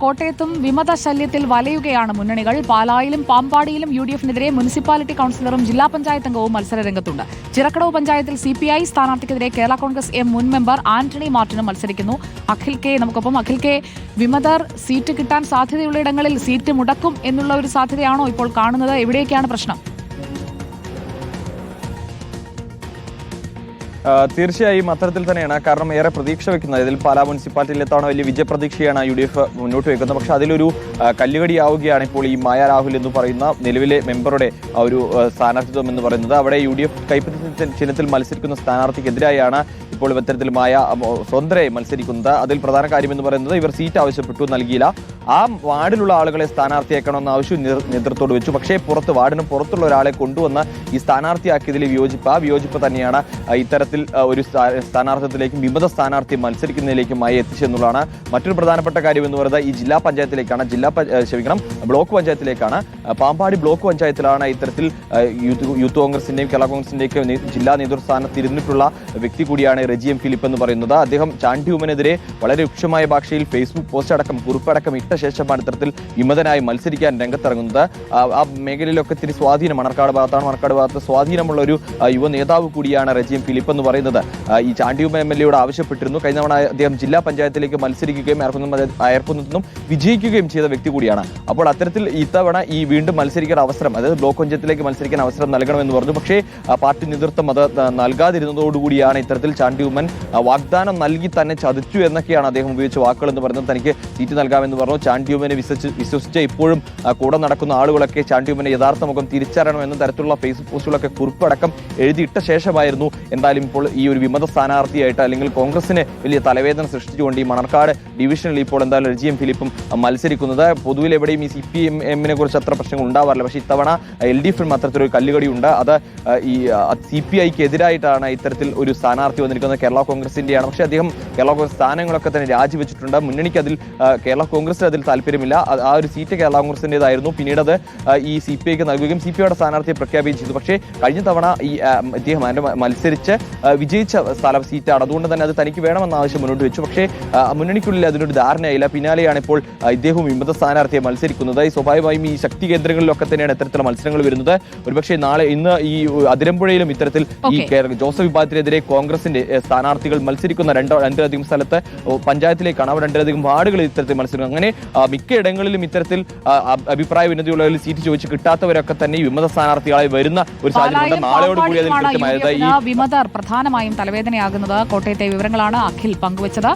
കോട്ടയത്തും വിമത ശല്യത്തിൽ വലയുകയാണ് മുന്നണികൾ. പാലായിലും പാമ്പാടിയിലും UDF-നെതിരെ മുനിസിപ്പാലിറ്റി കൌൺസിലറും ജില്ലാ പഞ്ചായത്ത് അംഗവും മത്സരരംഗത്തുണ്ട്. ചിറക്കടവ് പഞ്ചായത്തിൽ CPI സ്ഥാനാർത്ഥിക്കെതിരെ കേരള കോൺഗ്രസ് എം മുൻ മെമ്പർ ആന്റണി മാർട്ടിനും മത്സരിക്കുന്നു. അഖിൽ കെ നമുക്കൊപ്പം. അഖിൽ കെ, വിമതർ സീറ്റ് കിട്ടാൻ സാധ്യതയുള്ള ഇടങ്ങളിൽ സീറ്റ് മുടക്കും എന്നുള്ള ഒരു സാധ്യതയാണോ ഇപ്പോൾ കാണുന്നത്? എവിടെയൊക്കെയാണ് പ്രശ്നം? തീർച്ചയായും അത്തരത്തിൽ തന്നെയാണ്. കാരണം ഏറെ പ്രതീക്ഷ വെക്കുന്നത് ഇതിൽ പാലാ മുനിസിപ്പാലിറ്റിയിൽ എത്താണോ വലിയ വിജയപ്രതീക്ഷയാണ് UDF മുന്നോട്ട് വെക്കുന്നത്. പക്ഷേ അതിലൊരു കല്ലുകടിയാവുകയാണ് ഇപ്പോൾ ഈ മായ രാഹുൽ എന്ന് പറയുന്ന നിലവിലെ മെമ്പറുടെ ഒരു സ്ഥാനാർത്ഥിത്വം എന്ന് പറയുന്നത്. അവിടെ UDF കൈപ്പത്തി ചിഹ്നത്തിൽ മത്സരിക്കുന്ന സ്ഥാനാർത്ഥിക്കെതിരായാണ് ഇപ്പോൾ ഇത്തരത്തിൽ മായ സ്വതന്ത്രയെ മത്സരിക്കുന്നത്. അതിൽ പ്രധാന കാര്യമെന്ന് പറയുന്നത് ഇവർ സീറ്റ് ആവശ്യപ്പെട്ടു, നൽകിയില്ല. ആ വാർഡിലുള്ള ആളുകളെ സ്ഥാനാർത്ഥിയാക്കണമെന്ന ആവശ്യം നേതൃത്വത്തോട് വെച്ചു. പക്ഷേ വാർഡിന് പുറത്തുള്ള ഒരാളെ കൊണ്ടുവന്ന് ഈ സ്ഥാനാർത്ഥിയാക്കിയതിൽ വിയോജിപ്പ് തന്നെയാണ് ഇത്തരത്തിൽ ഒരു സ്ഥാനാർത്ഥിത്വത്തിലേക്കും വിമത സ്ഥാനാർത്ഥി മത്സരിക്കുന്നതിലേക്കും എത്തിച്ചെന്നുള്ളതാണ് മറ്റൊരു പ്രധാനപ്പെട്ട കാര്യം എന്ന് പറയുന്നത്. ഈ ജില്ലാ പഞ്ചായത്തിലേക്കാണ്, ബ്ലോക്ക് പഞ്ചായത്തിലേക്കാണ്. പാമ്പാടി ബ്ലോക്ക് പഞ്ചായത്തിലാണ് ഇത്തരത്തിൽ യൂത്ത് കോൺഗ്രസിന്റെയും കേരള കോൺഗ്രസിന്റെയും ജില്ലാ നേതൃസ്ഥാനത്ത് ഇരുന്നിട്ടുള്ള വ്യക്തി കൂടിയാണ് റെജി എം ഫിലിപ്പ് എന്ന് പറയുന്നത്. അദ്ദേഹം ചാണ്ടി ഉമ്മനെതിരെ വളരെ രൂക്ഷമായ ഭാഷയിൽ ഫേസ്ബുക്ക് പോസ്റ്റ് അടക്കം കുറിപ്പടക്കം ഇട്ട ശേഷമാണ് ഇത്തരത്തിൽ വിമതനായി മത്സരിക്കാൻ രംഗത്തിറങ്ങുന്നത്. ആ മേഖലയിലൊക്കെ ഇത്തിരി സ്വാധീനം മണർക്കാട് ഭാഗത്ത് സ്വാധീനമുള്ള ഒരു യുവ നേതാവ് കൂടിയാണ് റെജി എം ഫിലിപ്പ് എന്ന് പറയുന്നത്. ഈ ചാണ്ടി ഉമ്മ MLA യോട് ആവശ്യപ്പെട്ടിരുന്നു. കഴിഞ്ഞ തവണ അദ്ദേഹം ജില്ലാ പഞ്ചായത്തിലേക്ക് മത്സരിക്കുകയും അയർക്കുന്നതും വിജയിക്കുകയും ചെയ്ത വ്യക്തി കൂടിയാണ്. അപ്പോൾ അത്തരത്തിൽ ഇത്തവണ ഈ വീണ്ടും മത്സരിക്കാൻ അവസരം, അതായത് ബ്ലോക്ക് പഞ്ചായത്തിലേക്ക് മത്സരിക്കാൻ അവസരം നൽകണമെന്ന് പറഞ്ഞു. പക്ഷേ പാർട്ടി നേതൃത്വം അത് നൽകാതിരുന്നതോടുകൂടിയാണ് ഇത്തരത്തിൽ ചാണ്ടി ഉമ്മൻ വാഗ്ദാനം നൽകി തന്നെ ചതിച്ചു എന്നൊക്കെയാണ് അദ്ദേഹം ഉപയോഗിച്ച വാക്കുകൾ എന്ന് പറയുന്നത്. തനിക്ക് സീറ്റ് നൽകാമെന്ന് പറഞ്ഞു. ചാണ്ടി ഉമ്മനെ വിശ്വസിച്ച് ഇപ്പോഴും കൂടെ നടക്കുന്ന ആളുകളൊക്കെ ചാണ്ടി ഉമ്മനെ യഥാർത്ഥ മുഖം തിരിച്ചറിയണമെന്ന തരത്തിലുള്ള ഫേസ്ബുക്ക് പോസ്റ്റുകളൊക്കെ കുറിപ്പടക്കം എഴുതിയിട്ട ശേഷമായിരുന്നു എന്തായാലും ഇപ്പോൾ ഈ ഒരു വിമത സ്ഥാനാർത്ഥിയായിട്ട് അല്ലെങ്കിൽ കോൺഗ്രസിന് വലിയ തലവേദന സൃഷ്ടിച്ചുകൊണ്ട് ഈ മണർക്കാട് ഡിവിഷനിൽ ഇപ്പോൾ എന്തായാലും റെജി എം ഫിലിപ്പും മത്സരിക്കുന്നത്. പൊതുവിൽ എവിടെയും ഈ CPM-നെ കുറിച്ച് അത്ര പ്രശ്നങ്ങൾ ഉണ്ടാവാറില്ല. പക്ഷേ ഇത്തവണ LDF-നും അത്തരത്തിലൊരു കല്ലുകടിയുണ്ട്. അത് ഈ CPI-ക്ക് എതിരായിട്ടാണ് ഇത്തരത്തിൽ ഒരു സ്ഥാനാർത്ഥി വന്നിരിക്കുന്നത്. കേരള കോൺഗ്രസിന്റെയാണ്. പക്ഷേ അദ്ദേഹം കേരള കോൺഗ്രസ് സ്ഥാനങ്ങളൊക്കെ തന്നെ രാജിവെച്ചിട്ടുണ്ട്. മുന്നണിക്ക് കേരള കോൺഗ്രസിന് അതിൽ താല്പര്യമില്ല. ആ ഒരു സീറ്റ് കേരള കോൺഗ്രസിന്റേതായിരുന്നു. പിന്നീട് അത് ഈ CPI-ക്ക് നൽകുകയും CPI-യുടെ സ്ഥാനാർത്ഥിയെ പ്രഖ്യാപിക്കുകയും ചെയ്തു. പക്ഷേ കഴിഞ്ഞ തവണ ഈ അദ്ദേഹം മത്സരിച്ച് വിജയിച്ച സീറ്റാണ്. അതുകൊണ്ട് തന്നെ അത് തനിക്ക് വേണമെന്ന ആവശ്യം മുന്നോട്ട് വെച്ചു. പക്ഷേ മുന്നണിക്കുള്ളിൽ അതിനൊരു ധാരണയായില്ല. പിന്നാലെയാണ് ഇപ്പോൾ ഇദ്ദേഹവും വിമത സ്ഥാനാർത്ഥിയെ മത്സരിക്കുന്നത്. സ്വാഭാവികമായും ഈ ശക്തി കേന്ദ്രങ്ങളിലൊക്കെ തന്നെയാണ് ഇത്തരത്തിലുള്ള മത്സരങ്ങൾ വരുന്നത്. ഒരുപക്ഷെ ഇന്ന് ഈ അതിരമ്പുഴയിലും ഇത്തരത്തിൽ ഈ ജോസഫ് വിഭാഗത്തിനെതിരെ കോൺഗ്രസിന്റെ സ്ഥാനാർത്ഥികൾ മത്സരിക്കുന്ന രണ്ടിലധികം സ്ഥലത്ത് പഞ്ചായത്തിലേക്കാണ്. അവർ രണ്ടിലധികം വാർഡുകളിൽ ഇത്തരത്തിൽ മത്സരം. അങ്ങനെ മിക്കയിടങ്ങളിലും ഇത്തരത്തിൽ അഭിപ്രായ ഭിന്നതയുള്ളവരിൽ സീറ്റ് ചോദിച്ച് കിട്ടാത്തവരൊക്കെ തന്നെ ഈ വിമത സ്ഥാനാർത്ഥികളായി വരുന്ന ഒരു സാഹചര്യമുണ്ട്. നാളെയോടുകൂടി അതിൽ കൃത്യമായത് വിമതർ പ്രധാനമായും തലവേദനയാകുന്നത്. കോട്ടയത്തെ വിവരങ്ങളാണ് അഖിൽ പങ്കുവച്ചത്.